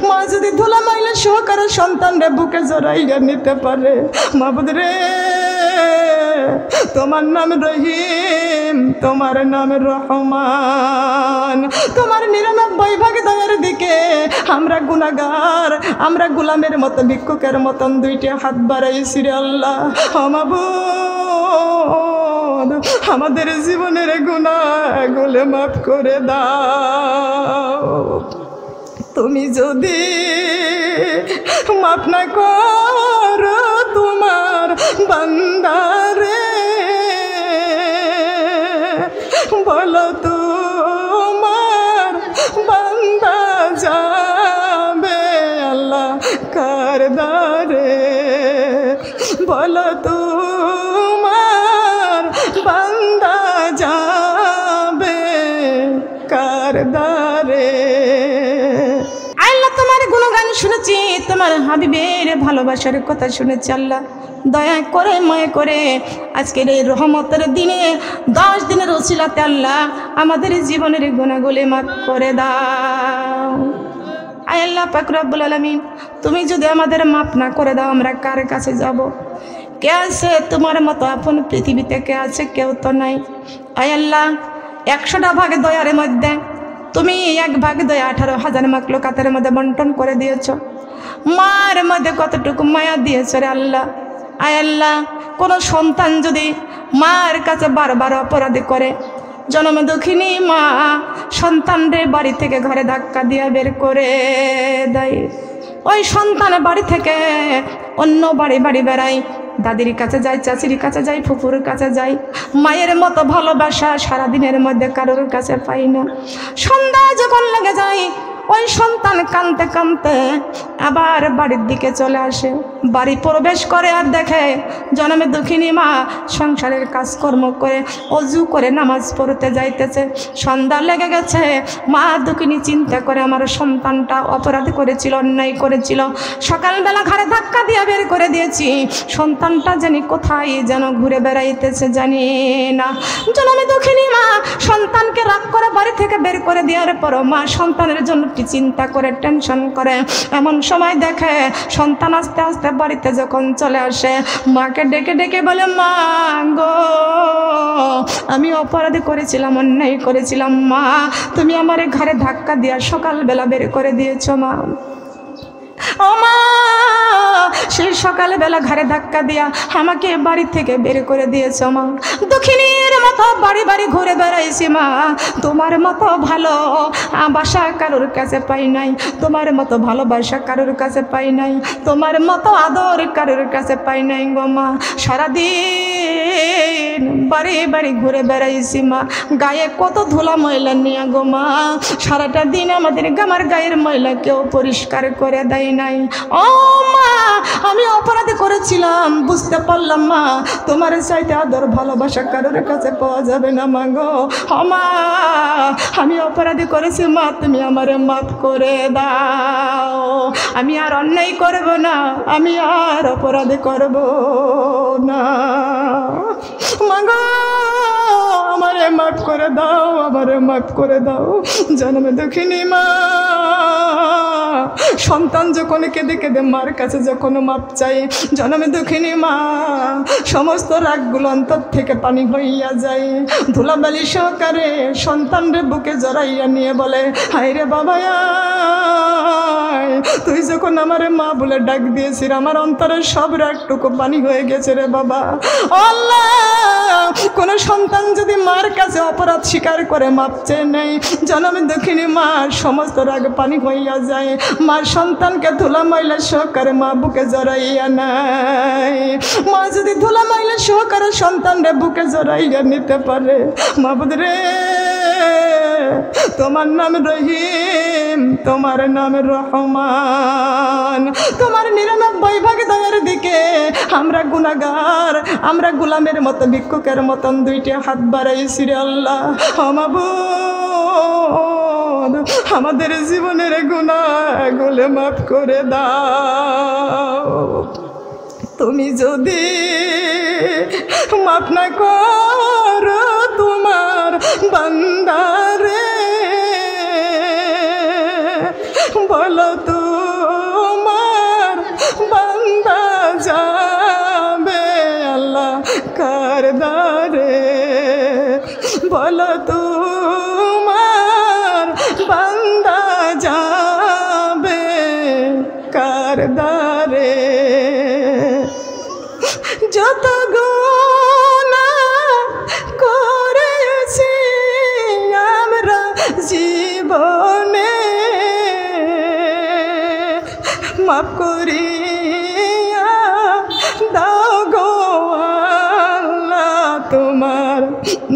মা যদি ধুলা মাইলে সহকারে সন্তানরে বুকে জড়াইয়া নিতে পারে, মাবুদ রে তোমার নাম রহিম, তোমার নাম রহমান, তোমার 99 ভাগ দয়ার দিকে আমরা গুনাহগার, আমরা গোলামের মতো ভিক্ষুকের মতন 2টি হাত বাড়াইছি রে আল্লাহ। মাবুদ আমাদের জীবনের গুনাহগুলো মাফ করে দাও। তুমি যদি মাফ না করো তোমার বান্দারে, বলো তোমার বান্দা যাবে আল্লাহ কার দারে, বলো তোমার বান্দা যাবে কার দারে। আল্লাহ তোমার গুণগান শুনেছি, তোমার হাবিবের ভালোবাসার কথা শুনেছি। আল্লাহ দয়া করে মায়া করে আজকের এই রহমতের দিনে 10 দিনের ওসিলাতে আল্লাহ আমাদের জীবনের গুনাহগুলো মাফ করে দাও। আয় আল্লাহ পাক রব্বুল আলামিন, তুমি যদি আমাদের মাফ না করে দাও আমরা কার কাছে যাব? কে আছে তোমার মতো আপন পৃথিবীতে? কে আছে? কেউ তো নাই। আয় আল্লাহ 100টা ভাগ দয়ার মধ্যে তুমি 1 ভাগ দয়া 18,000 মাখলুকাতের মধ্যে বন্টন করে দিয়েছ। মার মধ্যে কতটুকু মায়া দিয়েছ রে আল্লাহ। আয় আল্লাহ কোনো সন্তান যদি মার কাছে বারবার অপরাধী করে, জন্ম দুঃখিনী মা সন্তানরে বাড়ি থেকে ঘরে ধাক্কা দিয়ে বের করে দেয়, ওই সন্তান বাড়ি থেকে অন্য বাড়ি বাড়ি বেড়ায়, দাদির কাছে যায়, চাচির কাছে যায়, ফুফুর কাছে যায়, মায়ের মতো ভালোবাসা সারাদিনের মধ্যে কারোর কাছে পাই না। সন্ধ্যা যখন লেগে যায় ওই সন্তান কাঁদতে কাঁদতে আবার বাড়ির দিকে চলে আসে, বাড়ি প্রবেশ করে আর দেখে জন্মে দুঃখিনী মা সংসারের কাজকর্ম করে অজু করে নামাজ পড়তে যাইতেছে। সন্ধ্যা লেগে গেছে, মা দুঃখিনী চিন্তা করে আমার সন্তানটা অপরাধ করেছিল, অন্যায় করেছিল, সকালবেলা ঘরে ধাক্কা দিয়ে বের করে দিয়েছি, সন্তানটা জানি কোথায় যেন ঘুরে বেড়াইতেছে জানি না। জন্মে দুঃখিনী মা সন্তানকে রাগ করে বাড়ি থেকে বের করে দেওয়ার পর মা সন্তানের জন্য চিন্তা করে টেনশন করে। এমন সময় দেখে সন্তান আস্তে আস্তে বাড়িতে যখন চলে আসে, মাকে ডেকে ডেকে বলে, মা গো আমি অপরাধী করেছিলাম, অন্যায় করেছিলাম, মা তুমি আমার ঘরে ধাক্কা দিয়া সকালবেলা বের করে দিয়েছো মা। ও মা সেই সকালবেলা ঘরে ধাক্কা দিয়া আমাকে বাড়ি থেকে বের করে দিয়েছ মা। দুঃখিনীর মতো বাড়ি বাড়ি ঘুরে বেড়াইছি মা, তোমার মতো ভালো বাসা কারোর কাছে পাই নাই, তোমার মতো ভালোবাসা কারোর কাছে পাই নাই, তোমার মতো আদর কারোর কাছে পাই নাই গো মা। সারাদিন বাড়ি বাড়ি ঘুরে বেড়াইছি মা, গায়ে কত ধুলা ময়লা নিয়ে গো মা, সারাটা দিন আমাদের আমার গায়ের ময়লা কেউ পরিষ্কার করে দেয় নাই। ও মা আমি অপরাধী করেছিলাম, বুঝতে পারলাম মা তোমার চাইতে আদর ভালোবাসা কারোর কাছে পাওয়া যাবে না মা গো। ও মা আমি অপরাধী করেছি মা, তুমি আমারে মাফ করে দাও, আমি আর অন্যায় করব না, আমি আর অপরাধী করব না মা গো, আমারে মাফ করে দাও, আমারে মাফ করে দাও। জন্মে দুঃখিনী মা সন্তান যখন কেঁদে কেঁদে মার কাছে যখন মাপ চাই, জন্মে দুঃখিনী মা সমস্ত রাগগুলো অন্তর থেকে পানি হইয়া যায়, ধুলাবালি সহকারে সন্তানরে বুকে জড়াইয়া নিয়ে বলে, হায় রে বাবা তুই যখন আমারে মা বলে ডাক দিয়েছিস, আমার অন্তরের সব রাগটুকু পানি হয়ে গেছে রে বাবা। আল্লাহ কোন সন্তান যদি মার কাছে অপরাধ স্বীকার করে মাপ চেয়ে নেই, জন্মে দুঃখিনী মা সমস্ত রাগ পানি হইয়া যায়, মার সন্তানকে ধুলা ময়লা সহকারে মা বুকে জড়াইয়া নাই। মা যদি ধুলা ময়লা সহকারে সন্তানরে বুকে জড়াইয়া নিতে পারে, মাবুদ রে তোমার নাম রহিম, তোমার নাম রহমান, তোমার 99 ভাগ দয়ার দিকে আমরা গুনাহগার, আমরা গোলামের মতো ভিক্ষুকের মতন 2টি হাত বাড়াইছি রে আল্লাহ। মাবুদ আমাদের জীবনের গুনাহগুলো মাফ করে দাও। তুমি যদি মাফ না করো তোমার বান্দারে, বলো তো কারদারে যত গুনাহ করেছি আমরা জীবনে মাফ করিয়া দাও গো আল্লাহ তোমার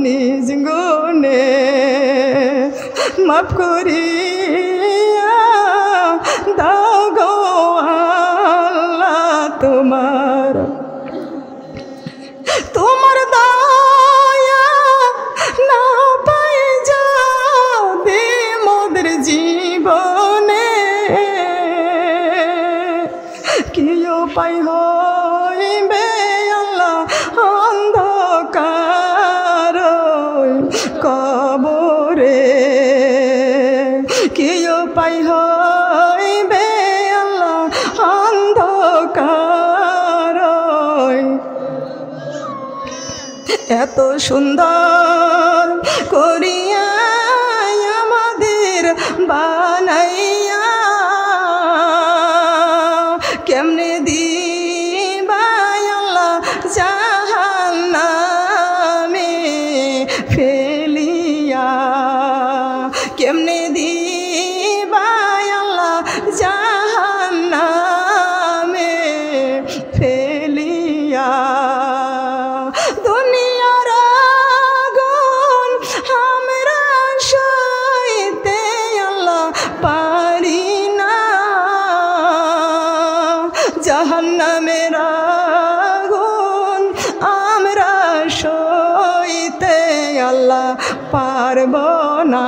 নিজ গুণে মাফ করিয়া দাও গো আল্লাহ তোমার দয়া না পাই যদি মোদের জীবনে কি উপায় হইবে আল্লাহ অন্ধকার কবরে কি উপায় হইবে আল্লাহ অন্ধকার এত সুন্দর করিয়া আমাদের বানাইয়া কেমনে দিবা আল্লাহ জাহান্নামে ফেলিয়া কেমনে দিবা আল্লাহ জাহান্নামে ফেলিয়া দুনিয়ার আগুন আমরা সইতে আল্লাহ পারি না জাহান্নামের আগুন আমরা সইতে আল্লাহ পারব না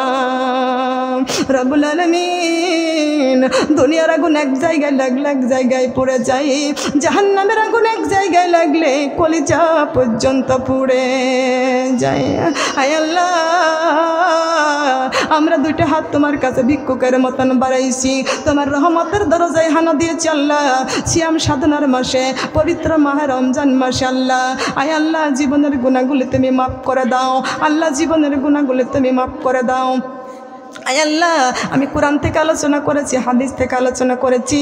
রব্বুল আলামিন দুনিয়ার আগুন এক জায়গায় লাগলে এক জায়গায় পুড়ে যায় জাহান্নামের আগুন এক জায়গায় লাগলে কলিজা পর্যন্ত পুড়ে যায় আয় আল্লাহ আমরা দুইটা হাত তোমার কাছে ভিক্ষুকের মতন বাড়াইছি তোমার রহমতের দরজায় হানা দিয়েছি আল্লাহ সিয়াম সাধনার মাসে পবিত্র মাহে রমজান মাসে আল্লাহ আয় আল্লাহ জীবনের গুনাহগুলি তুমি মাফ করে দাও আল্লাহ জীবনের গুনাহগুলি তুমি মাফ করে দাও আয় আল্লাহ আমি কোরআন থেকে আলোচনা করেছি হাদিস থেকে আলোচনা করেছি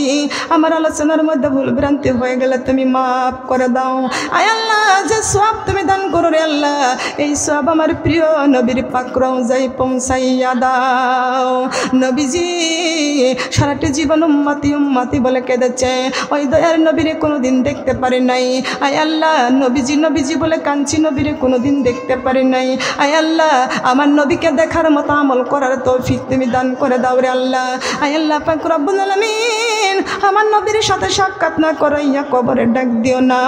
আমার আলোচনার মধ্যে ভুল ভ্রান্তি হয়ে গেলে তুমি মাফ করে দাও আয় আল্লাহ যে সওয়াব তুমি দান করো রে আল্লাহ এই সওয়াব আমার প্রিয় নবীর পাক রওজায় পৌঁছাইয়া দাও নবীজি সারাটি জীবন উম্মতি উম্মতি বলে কেঁদেছে ওই দয়ার নবীরে কোনোদিন দেখতে পারি নাই আয় আল্লাহ নবীজি নবীজি বলে কাঁদছি নবীরে কোনোদিন দেখতে পারি নাই আয় আল্লাহ আমার নবীকে দেখার মতো আমল করার তৌফিক তুমি দান করে দাও রে আল্লাহ আয় আল্লাহ পাক রব্বুল আলামিন আমার নবীর সাথে সাক্ষাৎ না করাইয়া কবরে ডাক দিও না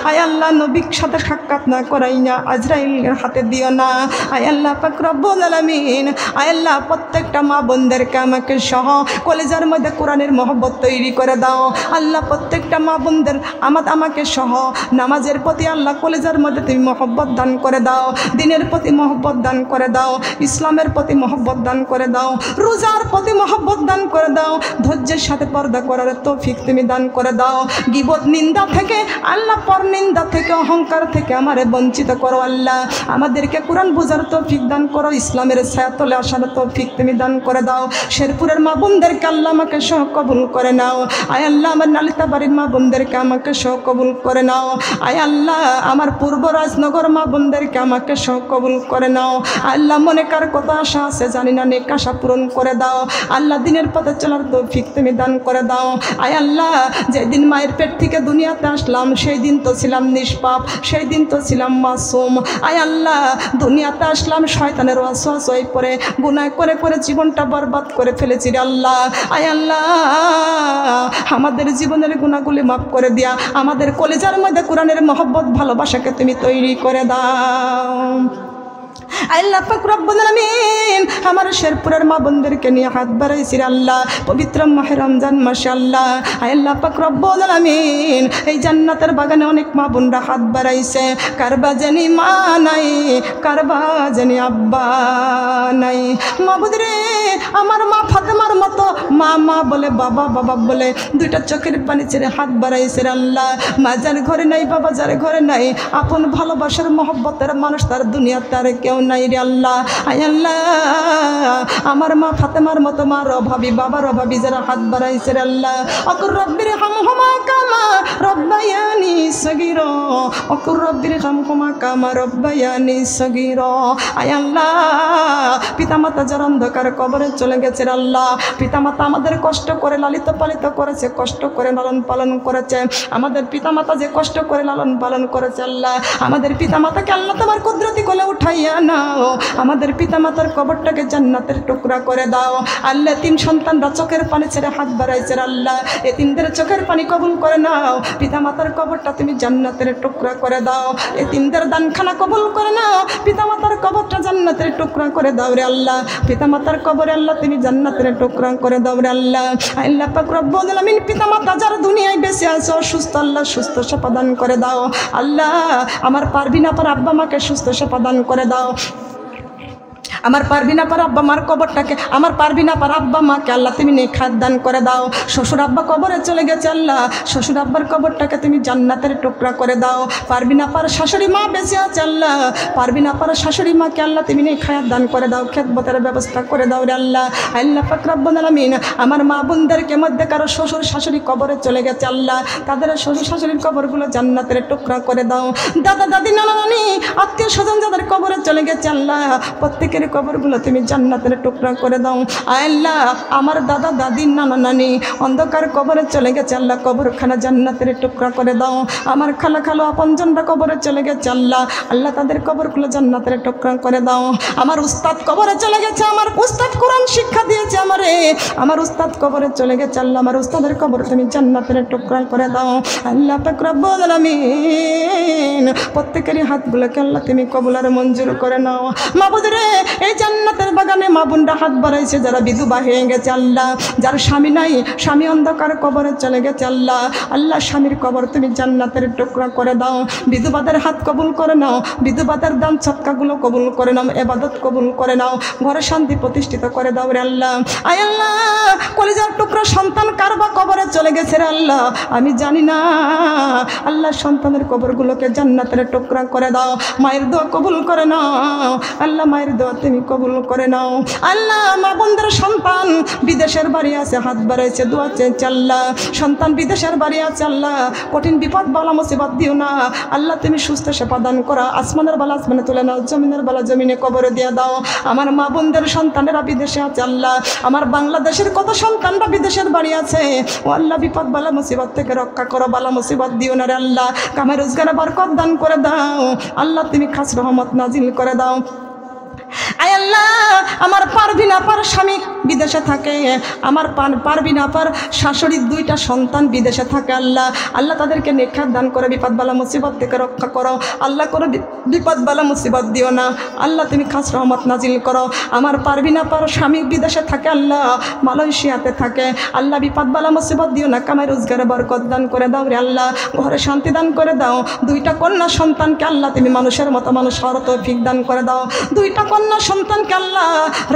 আয় আল্লাহ নবীর সাথে সাক্ষাৎ না করাইয়া আজরাইলের হাতে দিও না আয় আল্লাহ পাক রব্বুল আলামিন আয় আল্লাহ প্রত্যেকটা মা বোনদেরকে আমাকে সহ কলেজের মধ্যে কোরআনের মহব্বত তৈরি করে দাও আল্লাহ প্রত্যেকটা মা বোনদের আমাকে সহ নামাজের প্রতি আল্লাহ কলেজের মধ্যে তুমি মহব্বত দান করে দাও দিনের প্রতি মহব্বত দান করে দাও ইসলামের প্রতি মহব্বত দান করে দাও রোজার প্রতি মহব্বত দান করে দাও ধৈর্যের সাথে পর্দা করার তৌফিক তুমি দান করে দাও গীবত নিন্দা থেকে আল্লাহ পর নিন্দা থেকে অহংকার থেকে আমারে বঞ্চিত করো আল্লাহ আমাদেরকে কোরআন বোঝার তৌফিক দান করো ইসলামের ছায়াতলে আসার তৌফিক তুমি দান করে দাও শেরপুরের মা বোনদেরকে আল্লাহ আমাকে সহ কবুল করে নাও আয় আল্লাহ আমার নালিতা বাড়ির মা বোনদেরকে আমাকে সহ কবুল করে নাও আয় আল্লাহ আমার পূর্ব রাজনগর মা বোনদেরকে আমাকে সহ কবুল করে নাও আল্লাহ মনে কার কথা আশা আছে জানি না নেক আশা পূরণ করে দাও আল্লাহ দিনের পথে চলার তৌফিক তুমি দান করে দাও আয় আল্লাহ যেদিন মায়ের পেট থেকে দুনিয়াতে আসলাম সেই দিন তো ছিলাম নিষ্পাপ সেই দিন তো ছিলাম মাসুম আয় আল্লাহ দুনিয়াতে আসলাম শয়তানের ওয়াসওয়াসায় পড়ে গুনাহ করে করে জীবনটা বরবাদ করে ফেলেছি রে আল্লাহ আয় আল্লাহ আমাদের জীবনের গুনাহগুলি মাফ করে দিয়া আমাদের কলেজার মধ্যে কোরআনের মহব্বত ভালোবাসাকে তুমি তৈরি করে দাও আল্লাহ পাক রব্বুল আলামিন আমার শেরপুরের মা বোনদেরকে নিয়ে হাত বাড়াইছি আল্লাহ পবিত্র মাহে রমজান মাশাআল্লাহ আল্লাহ পাক রব্বুল আলামিন এই জান্নাতের বাগানে অনেক মা বোনরা হাত বাড়াইছে কারবা জানি মা নাই কারবা জানি আব্বা নাই মাবুদরে আমার মা ফাতেমার মতো মা মা বলে বাবা বাবা বলে দুইটা চোখের পানি ছেড়ে হাত বাড়াইছে আল্লাহ মা যার ঘরে নাই বাবা যার ঘরে নাই আপন ভালোবাসার মহব্বতের মানুষ তার দুনিয়াতে আর কেউ নাই রে আল্লাহ। আয় আল্লাহ আমার মা ফাতেমার মতো মার অভাবী বাবার অভাবী যারা হাত বাড়াইছে রে আল্লাহ, অকুর রব্বির হামহুমা কামা রব্বায়ানি সগীরা, অকুর রব্বির হামহুমা কামা রব্বায়ানি সগীরা। আয় আল্লাহ পিতামাতা যারা অন্ধকার কবরে চলে গেছে রে আল্লাহ, পিতামাতা আমাদের কষ্ট করে লালিত পালিত করেছে, কষ্ট করে লালন পালন করেছে, আমাদের পিতামাতা যে কষ্ট করে লালন পালন করেছে আল্লাহ, আমাদের পিতামাতাকে আল্লাহ তোমার কুদরতি কোলে উঠাইয়া নাও, আমাদের পিতামাতার কবরটাকে জান্নাতের টুকরা করে দাও আল্লাহ। তিন সন্তানরা চোখের পানি ছেড়ে হাত বাড়াইছে আল্লাহ, এই তিনদের চোখের পানি কবুল করে নাও, পিতামাতার কবরটা তুমি জান্নাতের টুকরা করে দাও, এই তিনদের দানখানা কবুল করে নাও, পিতামাতার কবরটা জান্নাতের টুকরা করে দাও রে আল্লাহ, পিতামাতার কবরে আল্লাহ তুমি জান্নাতের টুকরা করে দাও রে আল্লাহ। আল্লাহ পাক রব্বুল আলামিন পিতামাতা যারা দুনিয়ায় বেঁচে আছে অসুস্থ আল্লাহ সুস্থ সেবা দান করে দাও আল্লাহ। আমার পারবিনা পার আব্বা মাকে সুস্থ সেবা দান করে দাও, আমার পারবিনা পার আব্বা মার কবরটাকে, আমার পারবিনা পার আব্বা মাকে আল্লাহ তুমি নেখাত দান করে দাও। শ্বশুর আব্বা কবরে চলে গেছে আল্লাহ, শ্বশুর আব্বার কবরটাকে তুমি জান্নাতের টুকরা করে দাও। পারবিনা পার শাশুড়ি মা বেঁচে আছে আল্লাহ, পারবিনা পার শাশুড়ি মাকে আল্লাহ তুমি নেখায়াত দান করে দাও, খেদমতের ব্যবস্থা করে দাও রে আল্লাহ। আল্লাহ পাক রব্বুল আলামিন আমার মা বোনদেরকে মধ্যে কারো শ্বশুর শাশুড়ি কবরে চলে গেছে আল্লাহ, তাদের শ্বশুর শাশুড়ির কবরগুলো জান্নাতের টুকরা করে দাও। দাদা দাদি নানা নানি আত্মীয় স্বজন যাদের কবরে চলে গেছে আল্লাহ প্রত্যেকের কবরগুলো তুমি জান্নাতের টুকরা করে দাও আল্লাহ। আমার দাদা দাদি নানা নানি অন্ধকার কবরে চলে গেছে আল্লাহ, কবরখানা জান্নাতের টুকরা করে দাও। আমার খালা খালো আপনজনরা কবরে চলে গেছে আল্লাহ, আল্লাহ তাদের কবরগুলো জান্নাতের টুকরা করে দাও। আমার উস্তাদ কবরে চলে গেছে, আমার উস্তাদ কোরআন শিক্ষা দিয়েছে আমারে, আমার উস্তাদ কবরে চলে গেছে আল্লাহ, আমার উস্তাদের কবর তুমি জান্নাতের টুকরা করে দাও আল্লাহ পাক রব্বুল আলামিন। প্রত্যেকেরই হাতগুলোকে আল্লাহ তুমি কবুল আর মঞ্জুর করে নাও। মাবুদ রে এই জান্নাতের বাগানে মা বোনরা হাত বাড়াইছে যারা বিধবা হয়ে গেছে আল্লাহ, যার স্বামী নাই, স্বামী অন্ধকার কবরে চলে গেছে আল্লাহ, আল্লাহ স্বামীর কবর তুমি জান্নাতের টুকরা করে দাও। বিধবাদের হাত কবুল করে নাও, বিধবাদের দান সৎকাগুলো কবুল করে নাও, ইবাদত কবুল করে নাও, ঘরে শান্তি প্রতিষ্ঠিত করে দাও রে আল্লাহ। আয় আল্লাহ কলিজার টুকরা সন্তান কারবা কবরে চলে গেছে রে আল্লাহ আমি জানি না, আল্লাহ সন্তানের কবরগুলোকে জান্নাতের টুকরা করে দাও। মায়ের দোয়া কবুল করে নাও আল্লাহ, মায়ের দোয়া তুমি কবুল করে নাও আল্লাহ। মা বোনদের সন্তান বিদেশের বাড়ি আছে হাত বাড়াইছে দোয়া চেয়েছে আল্লাহ, সন্তান বিদেশের বাড়ি আছে আল্লাহ, কঠিন বিপদ বালা মুসিবত দিও না আল্লাহ, তুমি সুস্থ সেবা দান করা, আসমানের বালা আসমানে তুলে নাও, জমিনের বালা জমিনে কবরে দিয়ে দাও। আমার মা বোনদের সন্তানেরা বিদেশে আছে আল্লাহ, আমার বাংলাদেশের কত সন্তানরা বিদেশের বাড়ি আছে ও আল্লাহ, বিপদ বালা মুসিবত থেকে রক্ষা করো, বালা মুসিবত দিও না রে আল্লাহ, কামে রোজগারে বরকত দান করে দাও আল্লাহ, তুমি খাস রহমত নাজিল করে দাও। আয় আল্লাহ আমার পারবিনা পার স্বামী বিদেশে থাকে, আমার পারবিনা পার শাশুড়ির দুইটা সন্তান বিদেশে থাকে আল্লাহ, আল্লাহ তাদেরকে নেখাত দান করে, বিপদ বালা মুসিবত থেকে রক্ষা করো আল্লাহ, করে বিপদ বালা মুসিবত দিও না আল্লাহ, তুমি খাস রহমত নাজিল করো। আমার পারবিনা পার স্বামী বিদেশে থাকে আল্লাহ, মালয়েশিয়াতে থাকে আল্লাহ, বিপদ বালা মুসিবত দিও না, কামাই রোজগারে বরকত দান করে দাও রে আল্লাহ, ঘরে শান্তি দান করে দাও। দুইটা কন্যা সন্তানকে আল্লাহ তুমি মানুষের মতো মানুষ হওয়ার তৌফিক দান করে দাও, দুইটা কন্যা সন্তানকে আল্লাহ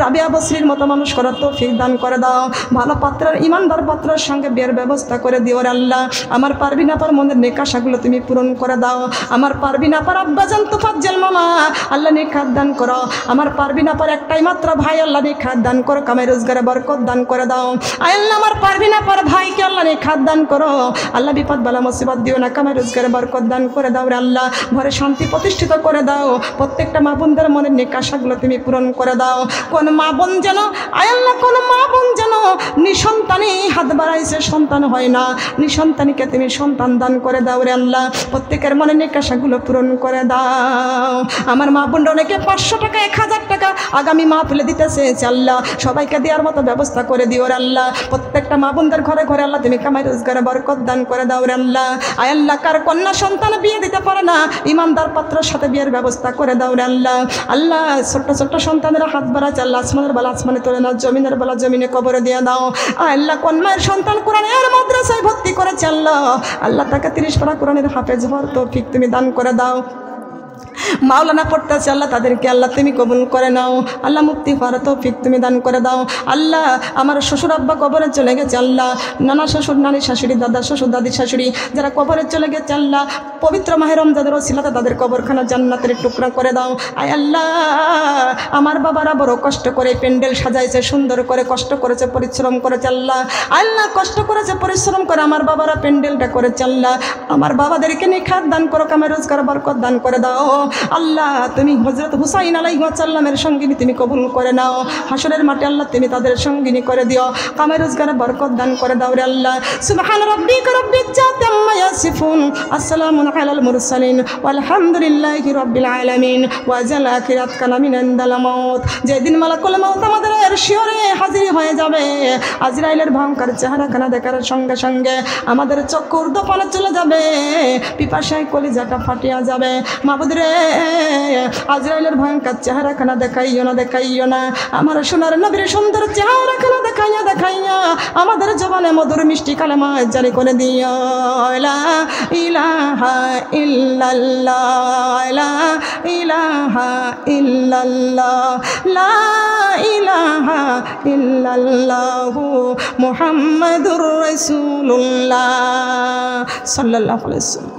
রাবিয়া বসরির মতো মানুষ করার তৌফিক দান করে দাও। ভালো পাত্রের ইমানদার পাত্রের সঙ্গে বিয়ের ব্যবস্থা করে দিও রে আল্লাহ। আমার পারবিনা পার মনের নেকাশাগুলো তুমি পূরণ করে দাও। আমার পারবিনা পার আব্বাজান তোফাজ্জল মামা আল্লাহ নেখাত দান করো। আমার পারবিনা পার একটাই মাত্র ভাই আল্লাহ নেখাত দান করো, কামাই রোজগারে বরকত দান করে দাও। আল্লাহ আমার পারবিনা পার ভাইকে আল্লাহ নেখাত দান করো আল্লাহ, বিপদ বালা মুসিবত দিও না, কামাই রোজগারে বরকত দান করে দাও রে আল্লাহ, ঘরে শান্তি প্রতিষ্ঠিত করে দাও। প্রত্যেকটা মা বোনদের মনের নেকাশাগুলো তুমি পূরণ করে দাও। কোন মা বোন যেন আল্লাহ, কোন মা বোন যেন নিঃসন্তানই হাত বাড়াইছে সন্তান হয় না, নিঃসন্তানীকে তুমি সন্তান দান করে দাও রে আল্লাহ, প্রত্যেকের মনে নেকাশাগুলো পূরণ করে দাও। আমার মা বোনরা অনেকে 500 টাকা 1000 টাকা আগামী মাহফিলে দিতেছে আল্লাহ, সবাইকে দেওয়ার মতো ব্যবস্থা করে দিও রে আল্লাহ। প্রত্যেকটা মা বোনদের ঘরে ঘরে আল্লাহ তুমি কামাই রোজগারে বরকত দান করে দাও রে আল্লাহ। আয় আল্লাহ কার কন্যা সন্তান বিয়ে দিতে পারে না, ইমানদার পাত্রের সাথে বিয়ের ব্যবস্থা করে দাও রে আল্লাহ। আল্লাহ ছোট্ট ছোট্ট সন্তানেরা হাত বাড়াচ্ছে আল্লাহ, আসমানের বেলা আসমানে তোলে না, জমিনের বেলা জমিনে কবরে দিয়ে দাও। আল্লাহ কোন মায়ের সন্তান কোরআনের মাদ্রাসায় ভর্তি করেছে আল্লাহ, আল্লাহ তাকে 30 পারা কোরআনের হাফেজ হওয়ার তৌফিক তুমি দান করে দাও। মাওলানা পড়তেছে আল্লাহ তাদেরকে আল্লাহ তুমি কবুল করে নাও আল্লাহ মুক্তি হওয়ার তৌফিক তুমি দান করে দাও আল্লাহ আমার শ্বশুর আব্বা কবরে চলে গেছে আল্লাহ নানা শ্বশুর নানি শাশুড়ি দাদা শ্বশুর দাদি শাশুড়ি যারা কবরে চলে গেছে আল্লাহ পবিত্র মাহে রমজানের ওসিলাতে তাদের কবরখানা জান্নাতের টুকরা করে দাও আয় আল্লাহ আমার বাবারা বড় কষ্ট করে প্যান্ডেল সাজাইছে সুন্দর করে কষ্ট করেছে পরিশ্রম করেছে আল্লাহ আল্লাহ কষ্ট করেছে পরিশ্রম করে আমার বাবারা প্যান্ডেলটা করেছে আল্লাহ আমার বাবাদেরকে নিখাত দান করো কামে রোজগার বরকত দান করে দাও আল্লাহ তুমি হযরত হুসাইন আলাইহিস সালামের সঙ্গিনী তুমি কবুল করে নাও হাসরের মাঠে আল্লাহ তুমি তাদের সঙ্গিনী করে দিও কামে রোজগার বরকত দান করে দাও রে আল্লাহ সুবহান রাব্বিকা রাব্বিল ইজ্জাতি আম্মা ইয়াসিফুন আসসালামু আলাল মুরসালিন ওয়ালহামদুলিল্লাহি রাব্বিল আলামিন ওয়া জাল আখিরাত কানা মিন ইনদাল মাউত যেদিন মালাকুল মাউত আমাদের শিয়রে হাজির হয়ে যাবে আজরাইলের ভয়ঙ্কর চেহারাখানা দেখার সঙ্গে সঙ্গে আমাদের চক্ষুর দোপানে চলে যাবে পিপাসায় কলিজাটা ফাটিয়া যাবে মাবুদ রে আজরাইলের ভয়ঙ্কর চেহারাখানা দেখাইও না আমার সোনার নবীর সুন্দর চেহারাখানা দেখাইয়া আমাদের জবানে মধুর মিষ্টি কালেমা জারি করে দিও লা ইলাহা ইল্লাল্লাহ লা ইলাহা ইল্লাল্লাহ লা ইলাহা ইল্লাল্লাহু মুহাম্মাদুর রাসূলুল্লাহ সাল্লাল্লাহু আলাইহি ওয়াসাল্লাম।